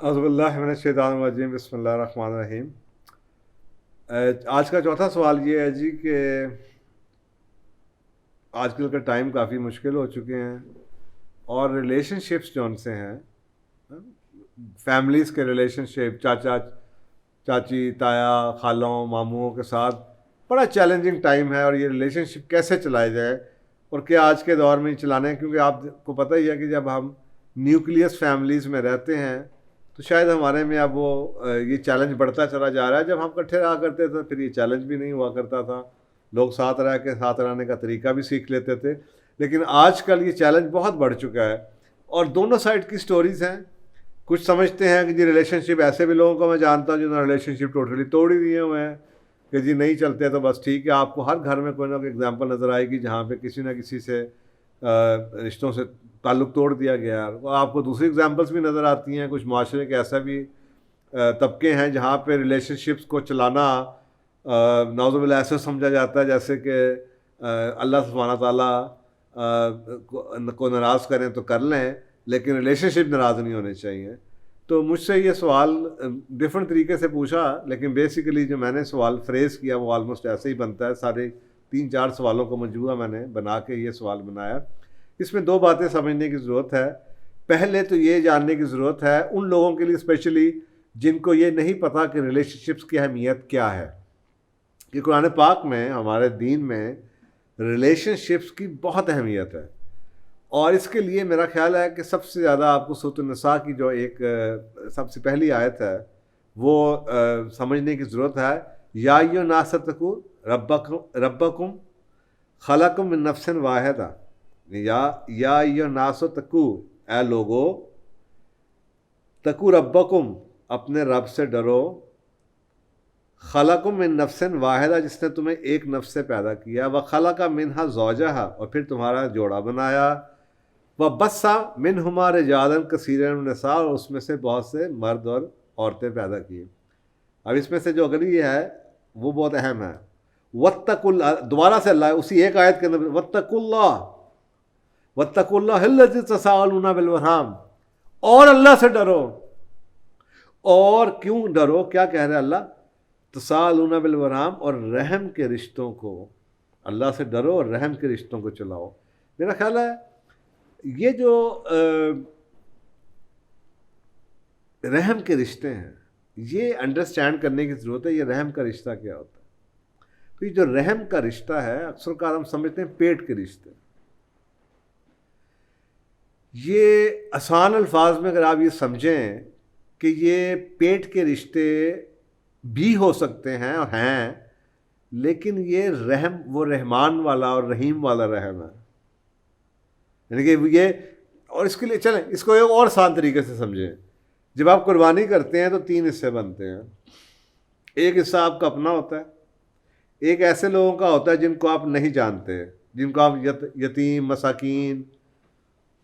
اعوذ باللہ من الشیطان الرجیم، بسم اللہ الرحمن الرحیم۔ آج کا چوتھا سوال یہ ہے جی کہ آج کل کا ٹائم کافی مشکل ہو چکے ہیں اور ریلیشن شپس جو ان سے ہیں، فیملیز کے ریلیشن شپ، چاچا چاچی، تایا، خالوں، ماموں کے ساتھ بڑا چیلنجنگ ٹائم ہے، اور یہ ریلیشن شپ کیسے چلائے جائے اور کیا آج کے دور میں چلانے ہیں، کیونکہ آپ کو پتہ ہی ہے کہ جب ہم نیوکلیس فیملیز میں رہتے ہیں تو شاید ہمارے میں اب یہ چیلنج بڑھتا چلا جا رہا ہے۔ جب ہم اکٹھے رہا کرتے تھے پھر یہ چیلنج بھی نہیں ہوا کرتا تھا، لوگ ساتھ رہ کے ساتھ رہنے کا طریقہ بھی سیکھ لیتے تھے، لیکن آج کل یہ چیلنج بہت بڑھ چکا ہے اور دونوں سائڈ کی سٹوریز ہیں۔ کچھ سمجھتے ہیں کہ جی ریلیشن شپ، ایسے بھی لوگوں کو میں جانتا ہوں جنہوں نے ریلیشن شپ ٹوٹلی توڑ ہی دیے ہوئے ہیں کہ جی نہیں چلتے تو بس ٹھیک ہے۔ آپ کو ہر گھر میں کوئی نہ کوئی ایگزامپل نظر آئے گی جہاں پہ کسی نہ کسی سے رشتوں سے تعلق توڑ دیا گیا، اور آپ کو دوسری ایگزامپلس بھی نظر آتی ہیں۔ کچھ معاشرے کے ایسا بھی طبقے ہیں جہاں پہ ریلیشن شپس کو چلانا نعوذ باللہ ایسے سمجھا جاتا ہے جیسے کہ اللہ سبحانہ تعالیٰ کو ناراض کریں تو کر لیں، لیکن ریلیشن شپ ناراض نہیں ہونے چاہیے۔ تو مجھ سے یہ سوال ڈفرینٹ طریقے سے پوچھا، لیکن بیسیکلی جو میں نے سوال فریز کیا وہ آلموسٹ ایسے ہی بنتا ہے۔ سارے 3-4 سوالوں کا مجموعہ میں نے بنا کے یہ سوال بنایا۔ اس میں 2 باتیں سمجھنے کی ضرورت ہے۔ پہلے تو یہ جاننے کی ضرورت ہے ان لوگوں کے لیے اسپیشلی جن کو یہ نہیں پتہ کہ ریلیشن شپس کی اہمیت کیا ہے، کہ قرآن پاک میں، ہمارے دین میں ریلیشن شپس کی بہت اہمیت ہے، اور اس کے لیے میرا خیال ہے کہ سب سے زیادہ آپ کو سورۃ النساء کی جو ایک سب سے پہلی آیت ہے وہ سمجھنے کی ضرورت ہے۔ یا ایھا الناس اتقوا ربکم خلقکم من نفس واحدہ، یا ایھا الناس اتقوا، اے لوگو، تقوا ربکم، اپنے رب سے ڈرو، خلقکم من نفس واحدہ، جس نے تمہیں ایک نفس سے پیدا کیا، وخلق منہا زوجہا، اور پھر تمہارا جوڑا بنایا، وبث منہما رجالا کثیرا ونساء، اور اس میں سے بہت سے مرد اور عورتیں پیدا کی۔ اب اس میں سے جو اگلی ہے وہ بہت اہم ہے۔ واتقوا اللہ، دوبارہ سے اللہ اسی ایک آیت کے اندر، واتقوا اللہ الذی تساءلون بالارحام، اور اللہ سے ڈرو۔ اور کیوں ڈرو؟ کیا کہہ رہے اللہ؟ تساءلون بالارحام، اور رحم کے رشتوں کو، اللہ سے ڈرو اور رحم کے رشتوں کو چلاؤ۔ میرا خیال ہے یہ جو رحم کے رشتے ہیں یہ انڈرسٹینڈ کرنے کی ضرورت ہے۔ یہ رحم کا رشتہ کیا ہوتا ہے؟ تو یہ جو رحم کا رشتہ ہے اکثر اوقات ہم سمجھتے ہیں پیٹ کے رشتے۔ یہ آسان الفاظ میں اگر آپ یہ سمجھیں کہ یہ پیٹ کے رشتے بھی ہو سکتے ہیں اور ہیں، لیکن یہ رحم وہ رحمان والا اور رحیم والا رحم ہے، یعنی کہ یہ، اور اس کے لیے چلیں اس کو ایک اور آسان طریقے سے سمجھیں۔ جب آپ قربانی کرتے ہیں تو 3 حصے بنتے ہیں۔ ایک حصہ آپ کا اپنا ہوتا ہے، ایک ایسے لوگوں کا ہوتا ہے جن کو آپ نہیں جانتے، جن کو آپ یتیم، مساکین،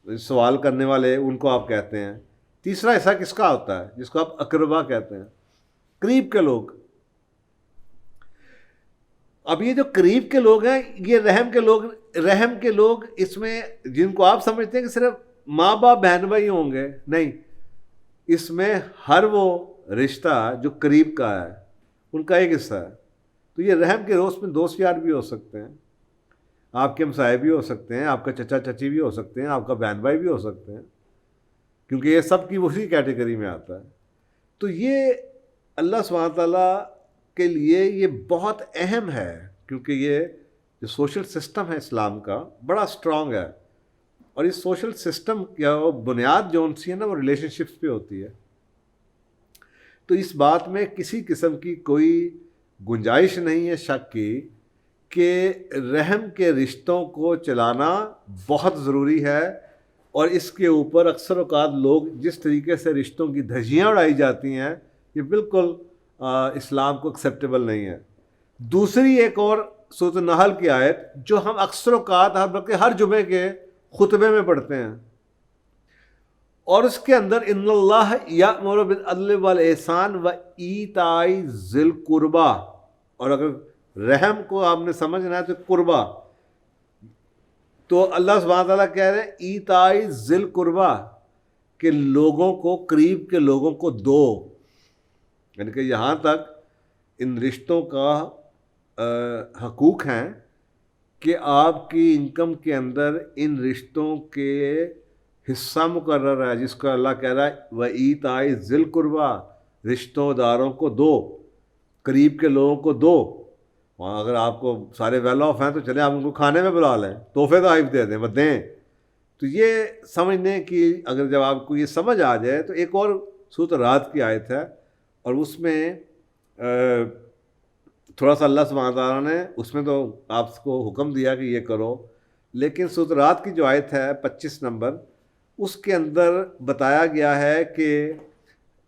سوال کرنے والے، ان کو آپ کہتے ہیں۔ تیسرا حصہ کس کا ہوتا ہے؟ جس کو آپ اقربا کہتے ہیں، قریب کے لوگ۔ اب یہ جو قریب کے لوگ ہیں یہ رحم کے لوگ اس میں جن کو آپ سمجھتے ہیں کہ صرف ماں باپ بہن بھائی ہوں گے، نہیں، اس میں ہر وہ رشتہ جو قریب کا ہے ان کا ایک حصہ ہے۔ تو یہ رحم کے روز میں دوست یار بھی ہو سکتے ہیں، آپ کے ہمسائے بھی ہو سکتے ہیں، آپ کا چچا چچی بھی ہو سکتے ہیں، آپ کا بہن بھائی بھی ہو سکتے ہیں، کیونکہ یہ سب کی وہی کیٹیگری میں آتا ہے۔ تو یہ اللہ سبحانہ تعالیٰ کے لیے یہ بہت اہم ہے، کیونکہ یہ جو سوشل سسٹم ہے اسلام کا بڑا اسٹرانگ ہے، اور اس سوشل سسٹم کی بنیاد جو سی ہے نا وہ ریلیشن شپس پہ ہوتی ہے۔ تو اس بات میں کسی قسم کی کوئی گنجائش نہیں ہے شک کی کہ رحم کے رشتوں کو چلانا بہت ضروری ہے، اور اس کے اوپر اکثر اوقات لوگ جس طریقے سے رشتوں کی دھجیاں اڑائی جاتی ہیں یہ بالکل اسلام کو ایکسیپٹیبل نہیں ہے۔ دوسری ایک اور سورۃ النحل کی آیت جو ہم اکثر اوقات بلکہ ہر جمعے کے خطبے میں پڑھتے ہیں، اور اس کے اندر ان اللہ یأمر بالعدل والاحسان وایتاء ذی القربی، اور اگر رحم کو آپ نے سمجھنا ہے تو قربہ، تو اللہ سبحانہ تعالیٰ کہہ رہے ہیں ایتاء ذی القربی، کہ لوگوں کو، قریب کے لوگوں کو دو، یعنی کہ یہاں تک ان رشتوں کا حقوق ہیں کہ آپ کی انکم کے اندر ان رشتوں کے حصہ مقرر ہے، جس کو اللہ کہہ رہا ہے وَإِيتَاءِ ذِي الْقُرْبَىٰ، رشتوں داروں کو دو، قریب کے لوگوں کو دو۔ وہاں اگر آپ کو سارے ویل آف ہیں تو چلیں آپ ان کو کھانے میں بلا لیں، تحفے تحائف دے دیں، دیں۔ تو یہ سمجھنے کی، اگر جب آپ کو یہ سمجھ آ جائے تو ایک اور سورۃ رات کی آیت ہے، اور اس میں تھوڑا سا اللہ سبحانہ تعالیٰ نے اس میں تو آپ کو حکم دیا کہ یہ کرو، لیکن سورۃ رات کی جو آیت ہے 25 نمبر، اس کے اندر بتایا گیا ہے کہ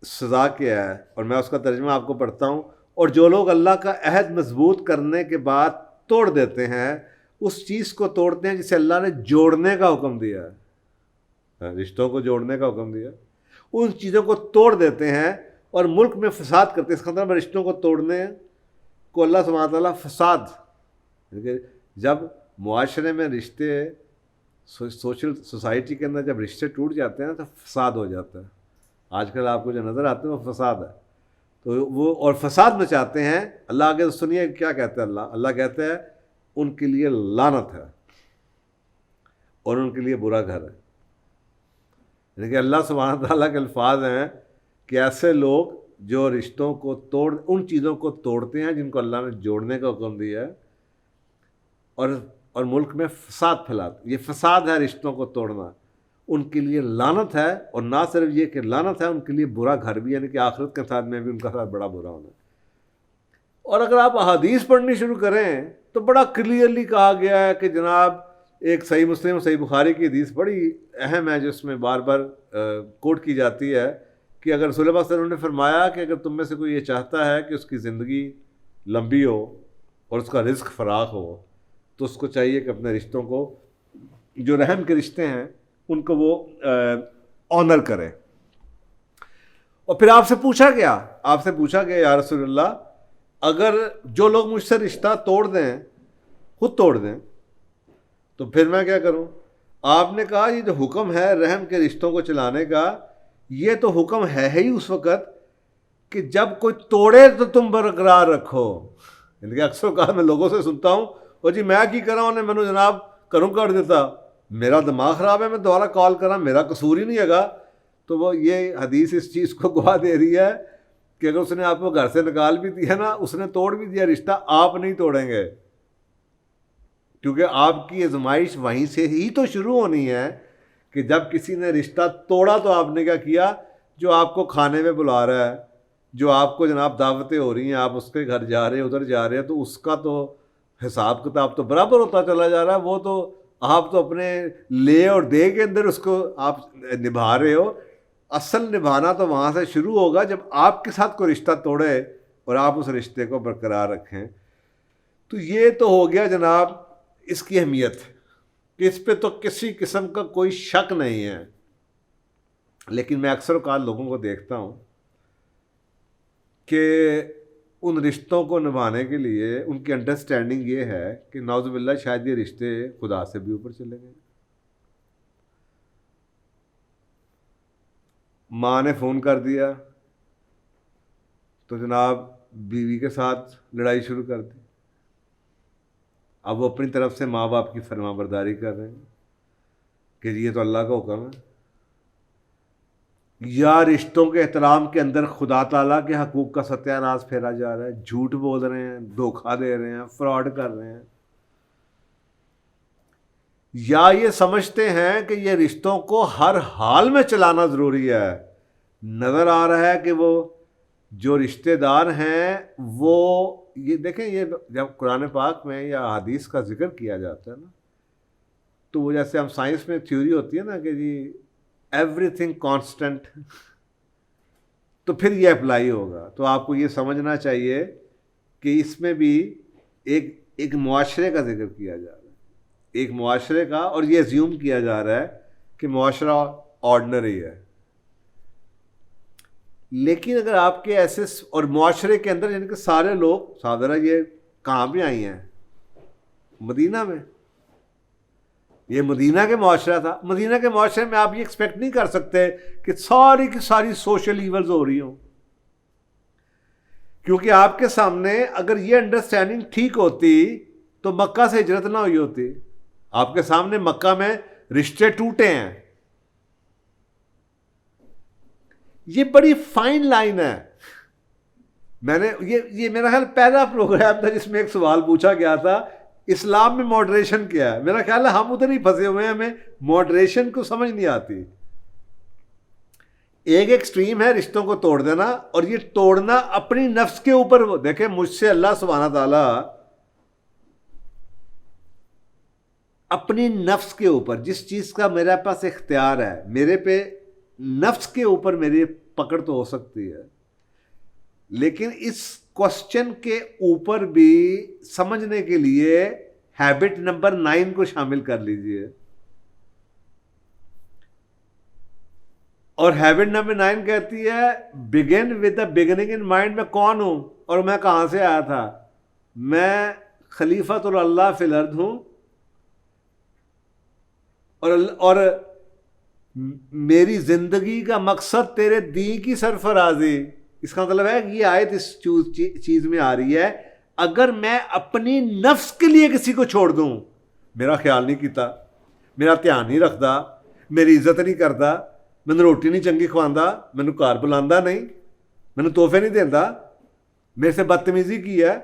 سزا کیا ہے، اور میں اس کا ترجمہ آپ کو پڑھتا ہوں۔ اور جو لوگ اللہ کا عہد مضبوط کرنے کے بعد توڑ دیتے ہیں، اس چیز کو توڑتے ہیں جسے اللہ نے جوڑنے کا حکم دیا ہے، رشتوں کو جوڑنے کا حکم دیا، ان چیزوں کو توڑ دیتے ہیں اور ملک میں فساد کرتے ہیں۔ اس کا مطلب رشتوں کو توڑنے کو اللہ سبحانہ تعالیٰ فساد، جب معاشرے میں رشتے، سوشل سوسائٹی کے اندر جب رشتے ٹوٹ جاتے ہیں تو فساد ہو جاتا ہے۔ آج کل آپ کو جو نظر آتے ہیں وہ فساد ہے، تو وہ اور فساد مچاتے ہیں۔ اللہ آگے سنیے کیا کہتا ہے اللہ کہتا ہے ان کے لیے لعنت ہے اور ان کے لیے برا گھر ہے۔ یعنی کہ اللہ سبحانہ تعالیٰ کے الفاظ ہیں کہ ایسے لوگ جو رشتوں کو ان چیزوں کو توڑتے ہیں جن کو اللہ نے جوڑنے کا حکم دیا ہے، اور ملک میں فساد پھیلاتے، یہ فساد ہے رشتوں کو توڑنا، ان کے لیے لعنت ہے۔ اور نہ صرف یہ کہ لعنت ہے، ان کے لیے برا گھر بھی، یعنی کہ آخرت کے ساتھ میں بھی ان کا ساتھ بڑا برا ہونا ہے۔ اور اگر آپ احادیث پڑھنی شروع کریں تو بڑا کلیئرلی کہا گیا ہے کہ جناب، ایک صحیح مسلم صحیح بخاری کی حدیث بڑی اہم ہے، جس میں بار بار کوٹ کی جاتی ہے کہ اگر رسول اللہ صلی اللہ علیہ وسلم نے فرمایا کہ اگر تم میں سے کوئی یہ چاہتا ہے کہ اس کی زندگی لمبی ہو اور اس کا رزق فراخ ہو، تو اس کو چاہیے کہ اپنے رشتوں کو، جو رحم کے رشتے ہیں، ان کو وہ آنر کرے۔ اور پھر آپ سے پوچھا گیا یا رسول اللہ، اگر جو لوگ مجھ سے رشتہ توڑ دیں، خود توڑ دیں، تو پھر میں کیا کروں؟ آپ نے کہا یہ جو حکم ہے رحم کے رشتوں کو چلانے کا، یہ تو حکم ہے ہی اس وقت کہ جب کوئی توڑے تو تم برقرار رکھو۔ یعنی کہ اکثر اوقات میں لوگوں سے سنتا ہوں، اور جی میں کی کرا انہیں مینو جناب کروں کر دیتا، میرا دماغ خراب ہے، میں دوبارہ کال کرا، میرا قصور ہی نہیں ہے گا۔ تو وہ یہ حدیث اس چیز کو گواہ دے رہی ہے کہ اگر اس نے آپ کو گھر سے نکال بھی دیا نا، اس نے توڑ بھی دیا رشتہ، آپ نہیں توڑیں گے، کیونکہ آپ کی آزمائش وہیں سے ہی تو شروع ہونی ہے کہ جب کسی نے رشتہ توڑا تو آپ نے کیا کیا؟ جو آپ کو کھانے میں بلا رہا ہے، جو آپ کو جناب دعوتیں ہو رہی ہیں، آپ اس کے گھر جا رہے ہیں، ادھر جا رہے ہیں، تو اس کا تو حساب کتاب تو برابر ہوتا چلا جا رہا ہے، وہ تو آپ تو اپنے لے اور دے کے اندر اس کو آپ نبھا رہے ہو۔ اصل نبھانا تو وہاں سے شروع ہوگا جب آپ کے ساتھ کوئی رشتہ توڑے اور آپ اس رشتے کو برقرار رکھیں۔ تو یہ تو ہو گیا جناب اس کی اہمیت، کہ اس پہ تو کسی قسم کا کوئی شک نہیں ہے۔ لیکن میں اکثر اوقات لوگوں کو دیکھتا ہوں کہ ان رشتوں کو نبھانے کے لیے ان کی انڈرسٹینڈنگ یہ ہے کہ نعوذ باللہ شاید یہ رشتے خدا سے بھی اوپر چلے گئے۔ ماں نے فون کر دیا تو جناب بیوی کے ساتھ لڑائی شروع کر دی، اب وہ اپنی طرف سے ماں باپ کی فرما برداری کر رہے ہیں کہ یہ تو اللہ کا حکم ہے۔ یا رشتوں کے احترام کے اندر خدا تعالیٰ کے حقوق کا ستیہ ناز پھیرا جا رہا ہے، جھوٹ بول رہے ہیں، دھوکہ دے رہے ہیں، فراڈ کر رہے ہیں، یا یہ سمجھتے ہیں کہ یہ رشتوں کو ہر حال میں چلانا ضروری ہے۔ نظر آ رہا ہے کہ وہ جو رشتہ دار ہیں وہ یہ دیکھیں، یہ جب قرآن پاک میں یا حدیث کا ذکر کیا جاتا ہے نا، تو وہ جیسے ہم سائنس میں تھیوری ہوتی ہے نا کہ جی ایوری تھنگ کانسٹنٹ، تو پھر یہ اپلائی ہوگا۔ تو آپ کو یہ سمجھنا چاہیے کہ اس میں بھی ایک معاشرے کا ذکر کیا جا رہا ہے، ایک معاشرے کا، اور یہ ایزیوم کیا جا رہا ہے کہ معاشرہ آرڈنری ہے۔ لیکن اگر آپ کے ایسے اور معاشرے کے اندر یعنی کہ سارے لوگ سادھرا، یہ کہاں بھی آئی ہیں؟ مدینہ میں۔ یہ مدینہ کے معاشرہ تھا. مدینہ کے معاشرے میں آپ یہ ایکسپیکٹ نہیں کر سکتے کہ ساری کی ساری سوشل ایولز ہو رہی ہوں, کیونکہ آپ کے سامنے اگر یہ انڈرسٹینڈنگ ٹھیک ہوتی تو مکہ سے ہجرت نہ ہوئی ہوتی. آپ کے سامنے مکہ میں رشتے ٹوٹے ہیں. یہ بڑی فائن لائن ہے. میں نے یہ میرا خیال پہلا پروگرام تھا جس میں ایک سوال پوچھا گیا تھا, اسلام میں ماڈریشن کیا ہے. میرا خیال ہے ہم ادھر ہی پھنسے ہوئے ہیں, ہمیں ماڈریشن کو سمجھ نہیں آتی. ایک ایکسٹریم ہے رشتوں کو توڑ دینا, اور یہ توڑنا اپنی نفس کے اوپر. وہ دیکھیں مجھ سے اللہ سبحانہ تعالیٰ اپنی نفس کے اوپر جس چیز کا میرے پاس اختیار ہے, میرے پہ نفس کے اوپر میری پکڑ تو ہو سکتی ہے, لیکن اس کوسچن کے اوپر بھی سمجھنے کے لیے ہیبٹ نمبر 9 کو شامل کر لیجئے. اور ہیبٹ نمبر 9 کہتی ہے begin with the beginning in mind. میں کون ہوں اور میں کہاں سے آیا تھا؟ میں خلیفۃ اللہ فی الارض ہوں, اور میری زندگی کا مقصد تیرے دین کی سرفرازی. اس کا مطلب ہے کہ یہ آیت اس چیز میں آ رہی ہے, اگر میں اپنی نفس کے لیے کسی کو چھوڑ دوں, میرا خیال نہیں کیتا, میرا دھیان نہیں رکھتا, میری عزت نہیں کرتا, مینوں روٹی نہیں چنگی کھواندا, مینوں گھر بلاندا نہیں, مینوں تحفے نہیں دیندا, میرے سے بدتمیزی کی ہے.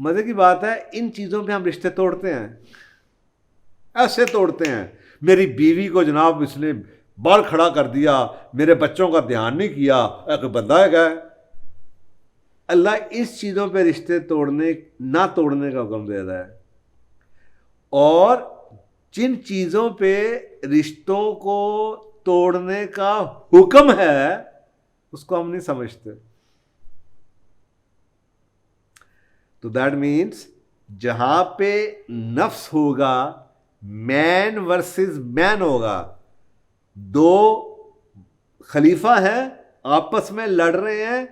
مزے کی بات ہے ان چیزوں پہ ہم رشتے توڑتے ہیں, ایسے توڑتے ہیں. میری بیوی کو جناب اس نے باہر کھڑا کر دیا, میرے بچوں کا دھیان نہیں کیا, ایک بندہ ہے گا. اللہ اس چیزوں پہ رشتے نہ توڑنے کا حکم دے رہا ہے, اور جن چیزوں پہ رشتوں کو توڑنے کا حکم ہے اس کو ہم نہیں سمجھتے. تو دیٹ مینس جہاں پہ نفس ہوگا, مین ورسز مین ہوگا, دو خلیفہ ہیں آپس میں لڑ رہے ہیں,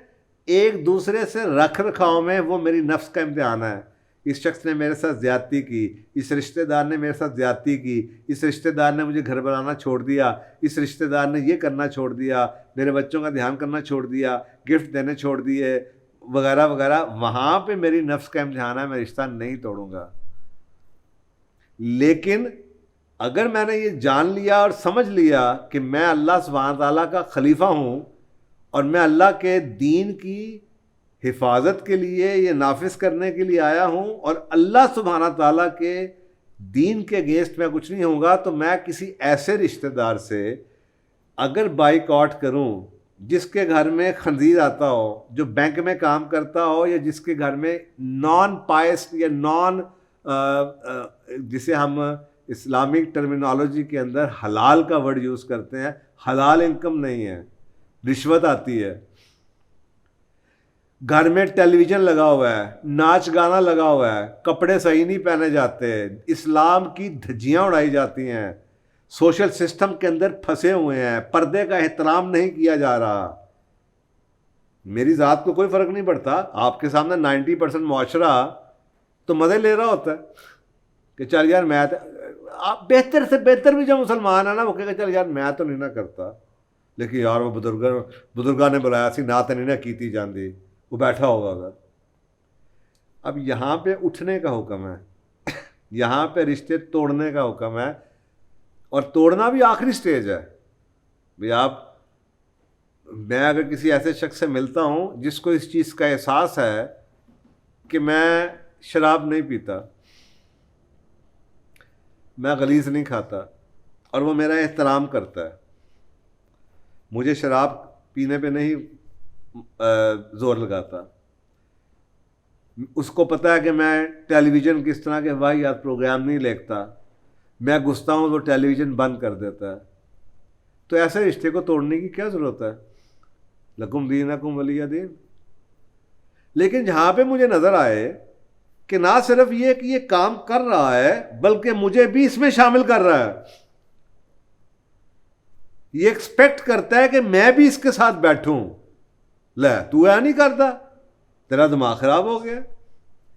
ایک دوسرے سے رکھ رکھاؤ میں, وہ میری نفس کا امتحان ہے. اس شخص نے میرے ساتھ زیادتی کی, اس رشتہ دار نے میرے ساتھ زیادتی کی, اس رشتہ دار نے مجھے گھر بنانا چھوڑ دیا, اس رشتہ دار نے یہ کرنا چھوڑ دیا, میرے بچوں کا دھیان کرنا چھوڑ دیا, گفٹ دینے چھوڑ دیے, وغیرہ وغیرہ. وہاں پہ میری نفس کا امتحان ہے, میں رشتہ نہیں توڑوں گا. لیکن اگر میں نے یہ جان لیا اور سمجھ لیا کہ میں اللہ سبحانہ تعالیٰ کا خلیفہ ہوں, اور میں اللہ کے دین کی حفاظت کے لیے یہ نافذ کرنے کے لیے آیا ہوں, اور اللہ سبحانہ تعالیٰ کے دین کے اگینسٹ میں کچھ نہیں ہوں گا, تو میں کسی ایسے رشتہ دار سے اگر بائیک آؤٹ کروں جس کے گھر میں خنزیر آتا ہو, جو بینک میں کام کرتا ہو, یا جس کے گھر میں نان پائس یا جسے ہم اسلامک ٹرمینالوجی کے اندر حلال کا ورڈ یوز کرتے ہیں, حلال انکم نہیں ہے, رشوت آتی ہے, گھر میں ٹیلی ویژن لگا ہوا ہے, ناچ گانا لگا ہوا ہے, کپڑے صحیح نہیں پہنے جاتے, اسلام کی دھجیاں اڑائی جاتی ہیں, سوشل سسٹم کے اندر پھنسے ہوئے ہیں, پردے کا احترام نہیں کیا جا رہا. میری ذات کو کوئی فرق نہیں پڑتا, آپ کے سامنے 90% معاشرہ تو مزے لے رہا ہوتا ہے کہ چل یار میں آپ بہتر سے بہتر بھی جو مسلمان ہے نا, وہ کہے گا چل یار میں تو نہیں نہ کرتا, لیکن یار وہ بزرگاں نے بلایا سی نہ تو نہیں نہ کیتی جاندی, وہ بیٹھا ہوگا اگر. اب یہاں پہ اٹھنے کا حکم ہے, یہاں پہ رشتے توڑنے کا حکم ہے, اور توڑنا بھی آخری سٹیج ہے. بھئی میں اگر کسی ایسے شخص سے ملتا ہوں جس کو اس چیز کا احساس ہے کہ میں شراب نہیں پیتا, میں غلیظ نہیں کھاتا, اور وہ میرا احترام کرتا ہے, مجھے شراب پینے پہ نہیں زور لگاتا, اس کو پتہ ہے کہ میں ٹیلی ویژن کس طرح کے واحد پروگرام نہیں دیکھتا, میں گھستا ہوں وہ ٹیلی ویژن بند کر دیتا ہے, تو ایسے رشتے کو توڑنے کی کیا ضرورت ہے؟ لکم دینکم ولی دین. لیکن جہاں پہ مجھے نظر آئے کہ نہ صرف یہ کہ یہ کام کر رہا ہے بلکہ مجھے بھی اس میں شامل کر رہا ہے, یہ ایکسپیکٹ کرتا ہے کہ میں بھی اس کے ساتھ بیٹھوں, لے تو ایسا نہیں کرتا, تیرا دماغ خراب ہو گیا.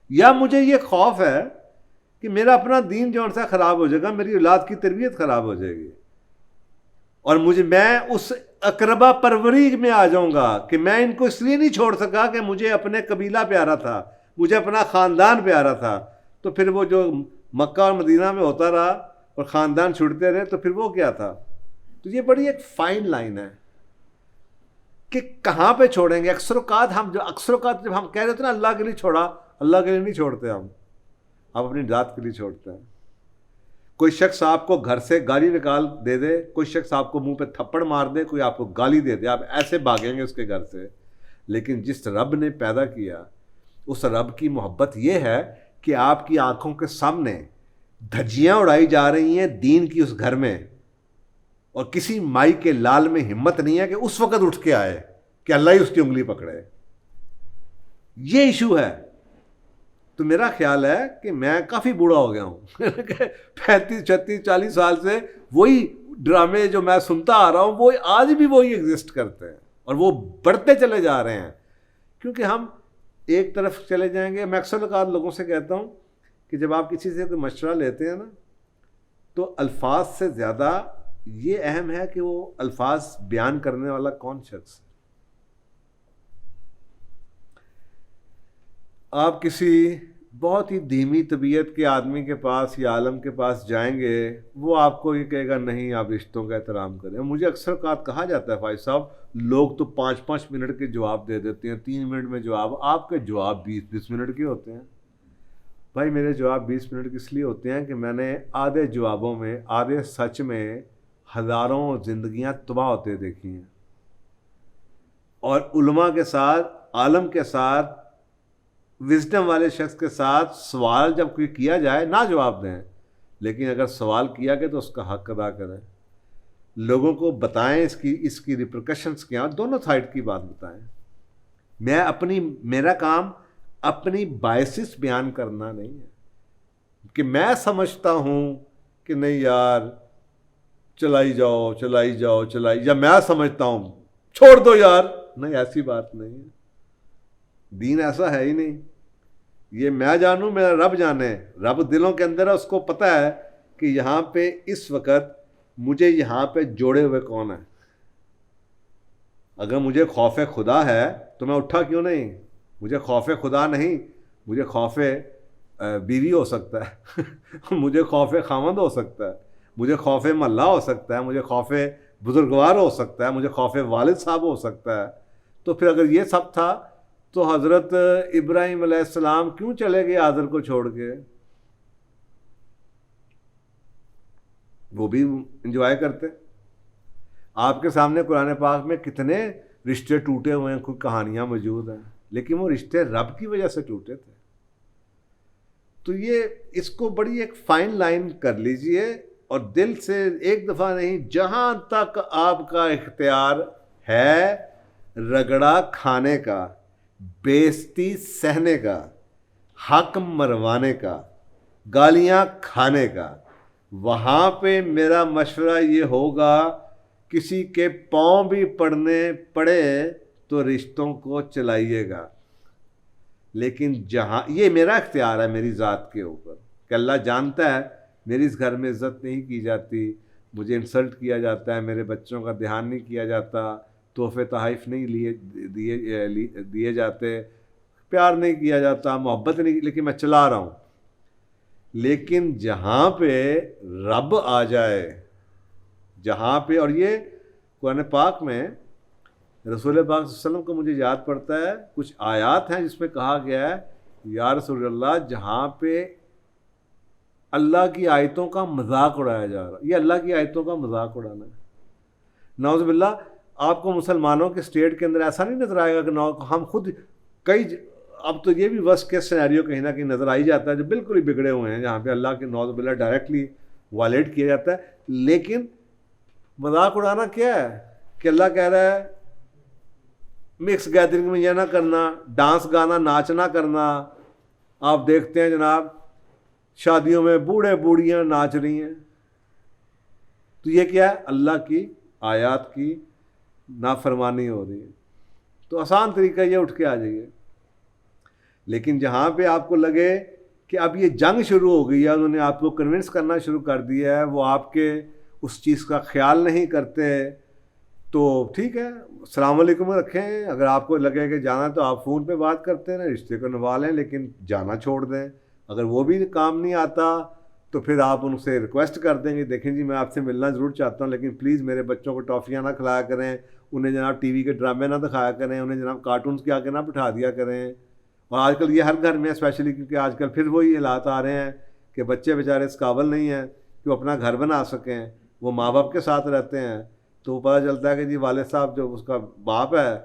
یا مجھے یہ خوف ہے کہ میرا اپنا دین جو سا خراب ہو جائے گا, میری اولاد کی تربیت خراب ہو جائے گی, اور میں اس اقربا پروری میں آ جاؤں گا کہ میں ان کو اس لیے نہیں چھوڑ سکا کہ مجھے اپنے قبیلہ پیارا تھا, مجھے اپنا خاندان پیارا تھا. تو پھر وہ جو مکہ اور مدینہ میں ہوتا رہا اور خاندان چھوٹتے رہے, تو پھر وہ کیا تھا. تو یہ بڑی ایک فائن لائن ہے کہ کہاں پہ چھوڑیں گے. اکثر اوقات جب ہم کہہ رہے تھے نا اللہ کے لیے چھوڑا, اللہ کے لیے نہیں چھوڑتے ہم اپنی ذات کے لیے چھوڑتے ہیں. کوئی شخص آپ کو گھر سے گالی نکال دے دے, کوئی شخص آپ کو منہ پہ تھپڑ مار دے, کوئی آپ کو گالی دے دے, آپ ایسے بھاگیں گے اس کے گھر سے. لیکن جس رب نے پیدا کیا, اس رب کی محبت یہ ہے کہ آپ کی آنکھوں کے سامنے دھجیاں اڑائی جا رہی ہیں دین کی اس گھر میں, اور کسی مائی کے لال میں ہمت نہیں ہے کہ اس وقت اٹھ کے آئے کہ اللہ ہی اس کی انگلی پکڑے. یہ ایشو ہے. تو میرا خیال ہے کہ میں کافی بوڑھا ہو گیا ہوں 35 36 40 سال سے وہی ڈرامے جو میں سنتا آ رہا ہوں وہ آج بھی وہی ایگزسٹ کرتے ہیں, اور وہ بڑھتے چلے جا رہے ہیں, کیونکہ ہم ایک طرف چلے جائیں گے. میں اکثر اوقات لوگوں سے کہتا ہوں کہ جب آپ کسی سے کوئی مشورہ لیتے ہیں نا, تو الفاظ سے زیادہ یہ اہم ہے کہ وہ الفاظ بیان کرنے والا کون شخص ہے. آپ کسی بہت ہی دھیمی طبیعت کے آدمی کے پاس یا عالم کے پاس جائیں گے, وہ آپ کو یہ کہے گا نہیں آپ رشتوں کا احترام کریں. مجھے اکثر اوقات کہا جاتا ہے فائز صاحب لوگ تو 5-5 منٹ کے جواب دے دیتے ہیں, 3 منٹ میں جواب, آپ کے جواب 20-20 منٹ کے ہوتے ہیں. بھائی میرے جواب 20 منٹ کے اس لیے ہوتے ہیں کہ میں نے آدھے جوابوں میں, آدھے سچ میں ہزاروں زندگیاں تباہ ہوتے دیکھی ہیں. اور علماء کے ساتھ, عالم کے ساتھ, وزڈم والے شخص کے ساتھ سوال جب کوئی کیا جائے نہ جواب دیں, لیکن اگر سوال کیا گیا تو اس کا حق ادا کریں, لوگوں کو بتائیں اس کی ریپرکشنز کیا, دونوں سائڈ کی بات بتائیں. میرا کام اپنی بائسس بیان کرنا نہیں ہے کہ میں سمجھتا ہوں کہ نہیں یار چلائی جاؤ, یا میں سمجھتا ہوں چھوڑ دو یار. نہیں, ایسی بات نہیں ہے. دین ایسا ہے ہی نہیں. یہ میں جانوں میرا رب جانے, رب دلوں کے اندر ہے, اس کو پتہ ہے کہ یہاں پہ اس وقت مجھے یہاں پہ جوڑے ہوئے کون ہیں. اگر مجھے خوف خدا ہے تو میں اٹھا کیوں نہیں. مجھے خوف خدا نہیں, مجھے خوف بیوی ہو سکتا ہے مجھے خوف خامند ہو سکتا ہے, مجھے خوف محلہ ہو سکتا ہے, مجھے خوف بزرگوار ہو سکتا ہے, مجھے خوف والد صاحب ہو سکتا ہے. تو پھر اگر یہ سب تھا تو حضرت ابراہیم علیہ السلام کیوں چلے گئے حاضر کو چھوڑ کے؟ وہ بھی انجوائے کرتے. آپ کے سامنے قرآن پاک میں کتنے رشتے ٹوٹے ہوئے ہیں, کوئی کہانیاں موجود ہیں, لیکن وہ رشتے رب کی وجہ سے ٹوٹے تھے. تو یہ اس کو بڑی ایک فائن لائن کر لیجئے, اور دل سے ایک دفعہ نہیں, جہاں تک آپ کا اختیار ہے رگڑا کھانے کا, بےزتی سہنے کا, حق مروانے کا, گالیاں کھانے کا, وہاں پہ میرا مشورہ یہ ہوگا کسی کے پاؤں بھی پڑے تو رشتوں کو چلائیے گا. لیکن جہاں یہ میرا اختیار ہے میری ذات کے اوپر, کہ اللہ جانتا ہے میری اس گھر میں عزت نہیں کی جاتی, مجھے انسلٹ کیا جاتا ہے, میرے بچوں کا دھیان نہیں کیا جاتا, تحفے تحائف نہیں دیے جاتے, پیار نہیں کیا جاتا, محبت نہیں, لیکن میں چلا رہا ہوں. لیکن جہاں پہ رب آ جائے, جہاں پہ, اور یہ قرآن پاک میں رسول پاک صلی اللہ علیہ وسلم کو مجھے یاد پڑتا ہے, کچھ آیات ہیں جس میں کہا گیا ہے یا رسول اللہ جہاں پہ اللہ کی آیتوں کا مذاق اڑایا جا رہا, یہ اللہ کی آیتوں کا مذاق اڑانا ہے. نعوذ باللہ. آپ کو مسلمانوں کے اسٹیٹ کے اندر ایسا نہیں نظر آئے گا کہ ہم خود اب تو یہ بھی ورسٹ کیس سینیریو کہیں نہ کہیں نظر آئی جاتا ہے جو بالکل ہی بگڑے ہوئے ہیں, جہاں پہ اللہ کے نعوذ باللہ ڈائریکٹلی وائلیٹ کیا جاتا ہے. لیکن مذاق اڑانا کیا ہے کہ اللہ کہہ رہا ہے مکس گیدرنگ میں یہ نہ کرنا, ڈانس گانا ناچ نہ کرنا. آپ دیکھتے ہیں جناب شادیوں میں بوڑھے بوڑھیاں ناچ رہی ہیں, تو یہ کیا ہے؟ اللہ کی آیات کی نافرمانی ہو رہی ہے. تو آسان طریقہ یہ اٹھ کے آ جائیے. لیکن جہاں پہ آپ کو لگے کہ اب یہ جنگ شروع ہو گئی ہے, انہوں نے آپ کو کنونس کرنا شروع کر دیا ہے, وہ آپ کے اس چیز کا خیال نہیں کرتے, تو ٹھیک ہے السلام علیکم رکھیں. اگر آپ کو لگے کہ جانا تو آپ فون پہ بات کرتے رہیں, رشتے کو نبھا لیں, لیکن جانا چھوڑ دیں. اگر وہ بھی کام نہیں آتا تو پھر آپ ان سے ریکویسٹ کر دیں گے, دیکھیں جی میں آپ سے ملنا ضرور چاہتا ہوں, لیکن پلیز میرے بچوں کو ٹافیاں نہ کھلایا کریں, انہیں جناب ٹی وی کے ڈرامے نہ دکھایا کریں, انہیں جناب کارٹونز کے آگے نہ بٹھا دیا کریں. اور آج کل یہ ہر گھر میں اسپیشلی, کیونکہ آج کل پھر وہی حالات آ رہے ہیں کہ بچے بیچارے اس قابل نہیں ہیں کہ وہ اپنا گھر بنا سکیں, وہ ماں باپ کے ساتھ رہتے ہیں. تو پتہ چلتا ہے کہ جی والد صاحب جو اس کا باپ ہے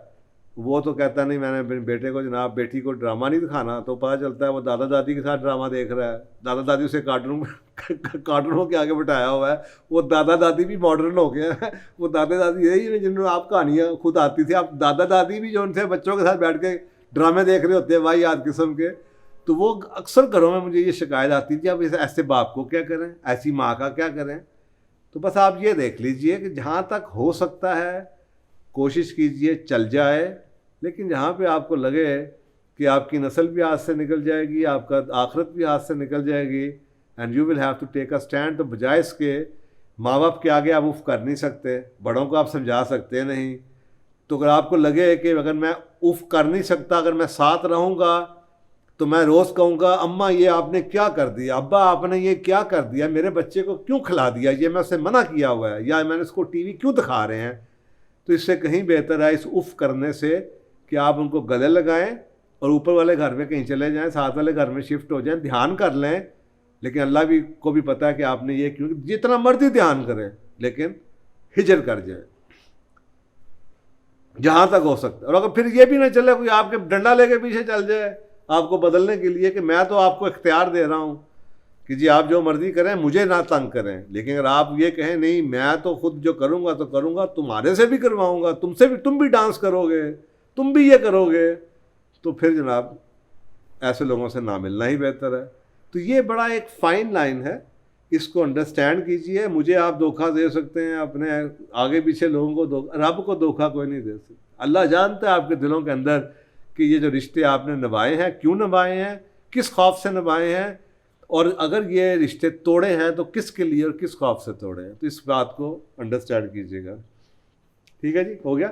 وہ تو کہتا نہیں میں نے بیٹے کو جناب بیٹی کو ڈرامہ نہیں دکھانا, تو پتہ چلتا ہے وہ دادا دادی کے ساتھ ڈرامہ دیکھ رہا ہے, دادا دادی اسے کارٹونوں کے آگے بٹھایا ہوا ہے. وہ دادا دادی بھی ماڈرن ہو گئے ہیں, وہ دادا دادی یہی ہیں جنہوں نے آپ کہانیاں خود آتی تھی, آپ دادا دادی بھی جو ان سے بچوں کے ساتھ بیٹھ کے ڈرامے دیکھ رہے ہوتے ہیں واہی یاد قسم کے. تو وہ اکثر گھروں میں مجھے یہ شکایت آتی تھی اب ایسے باپ کو کیا کریں, ایسی ماں کا کیا کریں. تو بس آپ یہ دیکھ لیجئے کہ جہاں تک ہو سکتا ہے کوشش کیجئے چل جائے, لیکن جہاں پہ آپ کو لگے کہ آپ کی نسل بھی ہاتھ سے نکل جائے گی, آپ کا آخرت بھی ہاتھ سے نکل جائے گی, and you will have to take a stand, تو بجائے اس کے ماں باپ کے آگے آپ اف کر نہیں سکتے, بڑوں کو آپ سمجھا سکتے نہیں. تو اگر آپ کو لگے کہ اگر میں اف کر نہیں سکتا, اگر میں ساتھ رہوں گا تو میں روز کہوں گا اماں یہ آپ نے کیا کر دیا, ابا آپ نے یہ کیا کر دیا, میرے بچے کو کیوں کھلا دیا, یہ میں اسے منع کیا ہوا ہے, یا میں نے اس کو ٹی وی کیوں دکھا رہے ہیں. تو اس سے کہیں بہتر ہے اس اف کرنے سے کہ آپ ان کو گلے لگائیں اور اوپر والے گھر میں کہیں چلے جائیں, ساتھ والے گھر میں شفٹ ہو جائیں, دھیان کر لیں. لیکن اللہ بھی کو بھی پتہ ہے کہ آپ نے یہ کیوں, جتنا مرضی دھیان کریں لیکن ہجر کر جائیں جہاں تک ہو سکتا ہے. اور اگر پھر یہ بھی نہ چلے کوئی آپ کے ڈنڈا لے کے پیچھے چل جائے آپ کو بدلنے کے لیے کہ میں تو آپ کو اختیار دے رہا ہوں کہ جی آپ جو مرضی کریں مجھے نہ تنگ کریں, لیکن اگر آپ یہ کہیں نہیں میں تو خود جو کروں گا تو کروں گا, تمہارے سے بھی کرواؤں گا, تم سے بھی, تم بھی ڈانس کرو گے, تم بھی یہ کرو گے, تو پھر جناب ایسے لوگوں سے نہ ملنا ہی بہتر ہے. تو یہ بڑا ایک فائن لائن ہے, اس کو انڈرسٹینڈ کیجئے. مجھے آپ دھوکہ دے سکتے ہیں, اپنے آگے پیچھے لوگوں کو رب کو دھوکہ کوئی نہیں دے سکتا. اللہ جانتا ہے آپ کے دلوں کے اندر کہ یہ جو رشتے آپ نے نبھائے ہیں کیوں نبھائے ہیں, کس خوف سے نبھائے ہیں, اور اگر یہ رشتے توڑے ہیں تو کس کے لیے اور کس خوف سے توڑے ہیں. تو اس بات کو انڈرسٹینڈ کیجیے گا. ٹھیک ہے جی, ہو گیا.